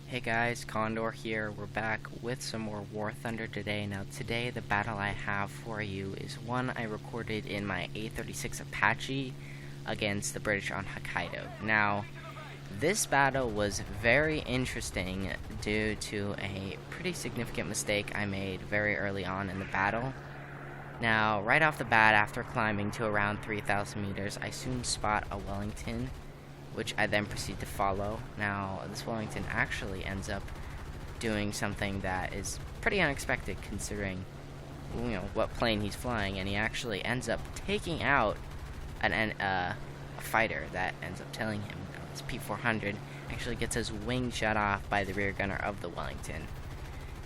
Hey guys, Condor here. We're back with some more War Thunder today. Now today the battle I have for you is one I recorded in my A-36 Apache against the British on Hokkaido. Now this battle was very interesting due to a pretty significant mistake I made very early on in the battle. Now right off the bat, after climbing to around 3,000 meters, I soon spot a Wellington, which I then proceed to follow. Now, this Wellington actually ends up doing something that is pretty unexpected considering, what plane he's flying, and he actually ends up taking out a fighter that ends up tailing him. This P-400 actually gets his wing shot off by the rear gunner of the Wellington.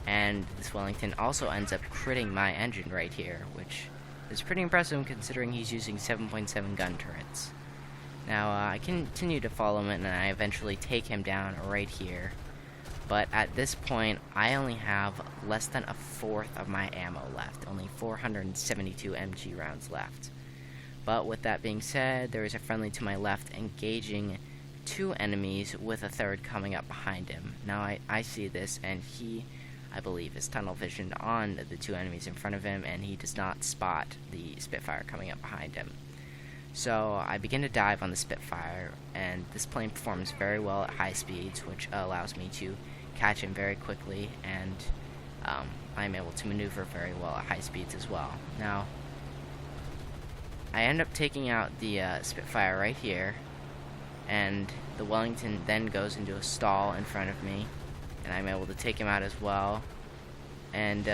And this Wellington also ends up critting my engine right here, which is pretty impressive considering he's using 7.7 gun turrets. Now, I continue to follow him, and I eventually take him down right here. But at this point, I only have less than a fourth of my ammo left. Only 472 MG rounds left. But with that being said, there is a friendly to my left engaging two enemies with a third coming up behind him. Now, I see this, and he, I believe, is tunnel visioned on the two enemies in front of him, and he does not spot the Spitfire coming up behind him. So I begin to dive on the Spitfire, and this plane performs very well at high speeds, which allows me to catch him very quickly, and I'm able to maneuver very well at high speeds as well. Now, I end up taking out the Spitfire right here, and the Wellington then goes into a stall in front of me, and I'm able to take him out as well. And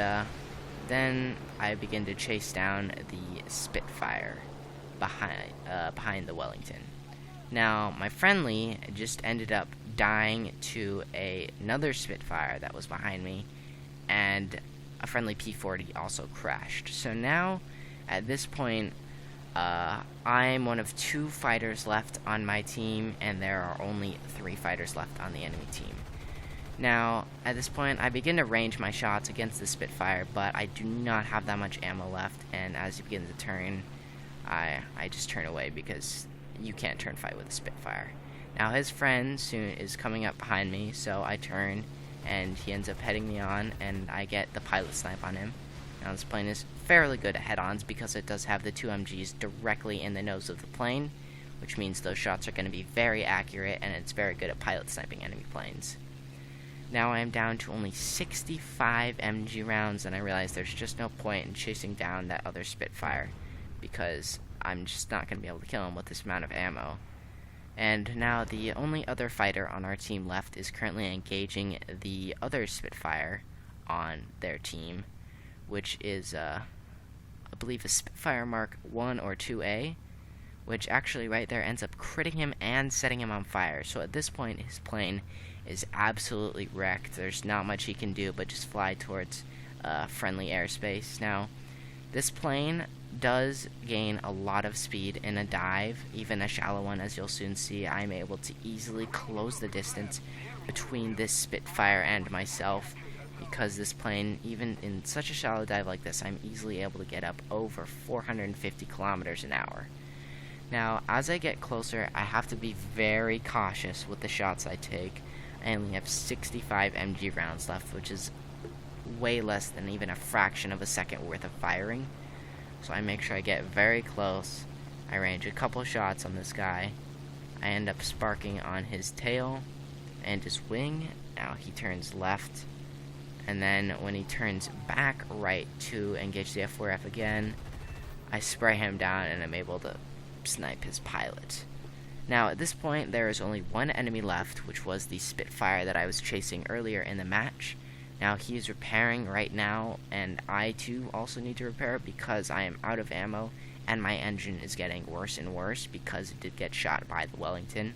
then I begin to chase down the Spitfire behind the Wellington. Now, my friendly just ended up dying to another Spitfire that was behind me, and a friendly P-40 also crashed. So now, at this point, I'm one of two fighters left on my team, and there are only 3 fighters left on the enemy team. Now, at this point, I begin to range my shots against the Spitfire, but I do not have that much ammo left, and as he begins to turn, I just turn away because you can't turn fight with a Spitfire. Now his friend soon is coming up behind me, so I turn and he ends up heading me on, and I get the pilot snipe on him. Now this plane is fairly good at head-ons because it does have the 2 MGs directly in the nose of the plane, which means those shots are going to be very accurate, and it's very good at pilot sniping enemy planes. Now I am down to only 65 MG rounds, and I realize there's just no point in chasing down that other Spitfire, because I'm just not going to be able to kill him with this amount of ammo. And now the only other fighter on our team left is currently engaging the other Spitfire on their team, which is, I believe, a Spitfire Mark 1 or 2A, which actually right there ends up critting him and setting him on fire. So at this point, his plane is absolutely wrecked. There's not much he can do but just fly towards friendly airspace. Now, this plane does gain a lot of speed in a dive, even a shallow one, as you'll soon see. I'm able to easily close the distance between this Spitfire and myself, because this plane, even in such a shallow dive like this, I'm easily able to get up over 450 kilometers an hour. Now, as I get closer, I have to be very cautious with the shots I take. I only have 65 MG rounds left, which is way less than even a fraction of a second worth of firing. So I make sure I get very close. I range a couple shots on this guy. I end up sparking on his tail and his wing. Now he turns left, and then when he turns back right to engage the F4F again, I spray him down and I'm able to snipe his pilot. Now at this point there is only one enemy left, which was the Spitfire that I was chasing earlier in the match. Now he is repairing right now, and I too also need to repair because I am out of ammo and my engine is getting worse and worse because it did get shot by the Wellington.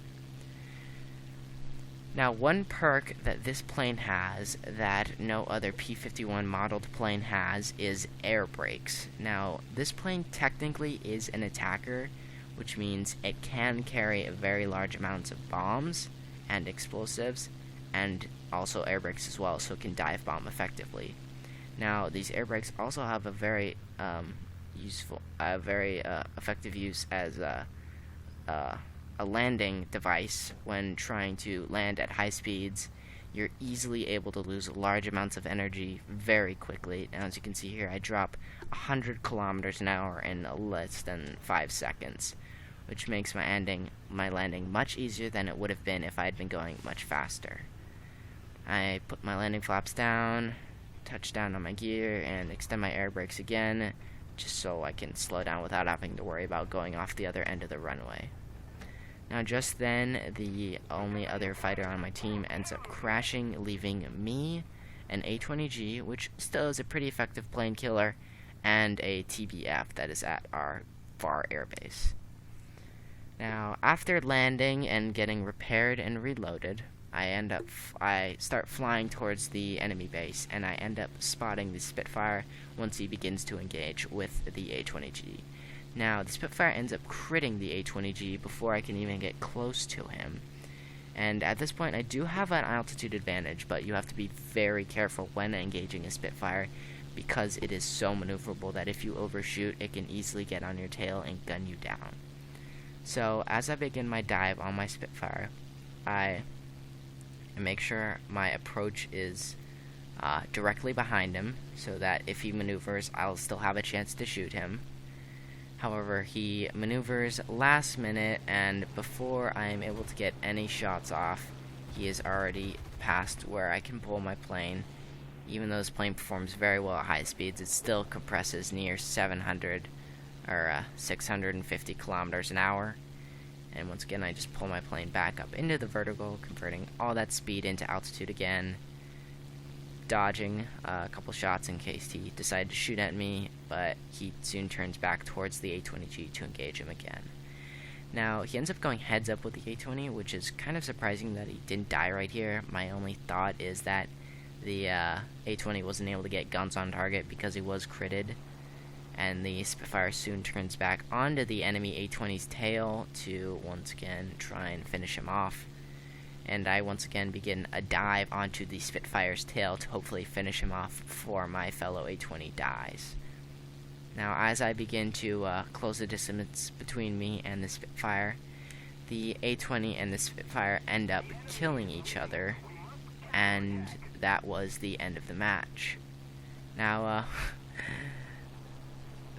Now, one perk that this plane has that no other P-51 modeled plane has is air brakes. Now, this plane technically is an attacker, which means it can carry very large amounts of bombs and explosives, and also air brakes as well, so it can dive bomb effectively. Now, these air brakes also have a very effective use as a landing device when trying to land at high speeds you're easily able to lose large amounts of energy very quickly. Now, as you can see here, I drop 100 kilometers an hour in less than 5 seconds, which makes my landing much easier than it would have been if I had been going much faster. I put my landing flaps down, touch down on my gear, and extend my air brakes again, just so I can slow down without having to worry about going off the other end of the runway. Now, just then, the only other fighter on my team ends up crashing, leaving me, an A-20G, which still is a pretty effective plane killer, and a TBF that is at our far airbase. Now, after landing and getting repaired and reloaded, I start flying towards the enemy base, and I end up spotting the Spitfire once he begins to engage with the A-20G. Now, the Spitfire ends up critting the A-20G before I can even get close to him. And at this point, I do have an altitude advantage, but you have to be very careful when engaging a Spitfire because it is so maneuverable that if you overshoot, it can easily get on your tail and gun you down. So, as I begin my dive on my Spitfire, I make sure my approach is directly behind him so that if he maneuvers, I'll still have a chance to shoot him. However, he maneuvers last minute, and before I am able to get any shots off, he is already past where I can pull my plane. Even though this plane performs very well at high speeds, it still compresses near 700 or 650 kilometers an hour. And once again, I just pull my plane back up into the vertical, converting all that speed into altitude again, dodging a couple shots in case he decided to shoot at me, but he soon turns back towards the A-20G to engage him again. Now, he ends up going heads up with the A-20, which is kind of surprising that he didn't die right here. My only thought is that the A-20 wasn't able to get guns on target because he was critted, and the Spitfire soon turns back onto the enemy A-20's tail to once again try and finish him off. And I once again begin a dive onto the Spitfire's tail to hopefully finish him off before my fellow A-20 dies. Now, as I begin to close the distance between me and the Spitfire, the A-20 and the Spitfire end up killing each other, and that was the end of the match. Now,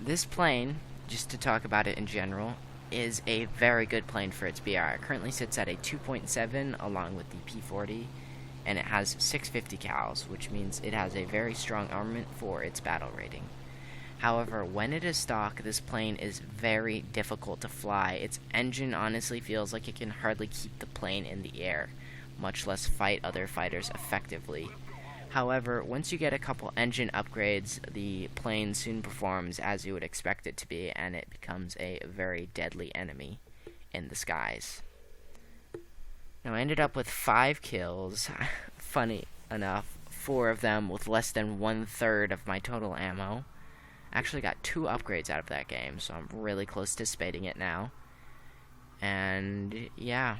this plane, just to talk about it in general, is a very good plane for its BR. It currently sits at a 2.7 along with the P-40, and it has 650 cals, which means it has a very strong armament for its battle rating. However, when it is stock, this plane is very difficult to fly. Its engine honestly feels like it can hardly keep the plane in the air, much less fight other fighters effectively. However, once you get a couple engine upgrades, the plane soon performs as you would expect it to be, and it becomes a very deadly enemy in the skies. Now, I ended up with 5 kills. Funny enough, 4 of them with less than 1/3 of my total ammo. Actually got 2 upgrades out of that game, so I'm really close to spading it now. And yeah,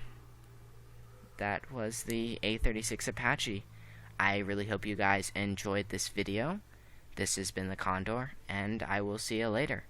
that was the A-36 Apache. I really hope you guys enjoyed this video. This has been the Condor, and I will see you later.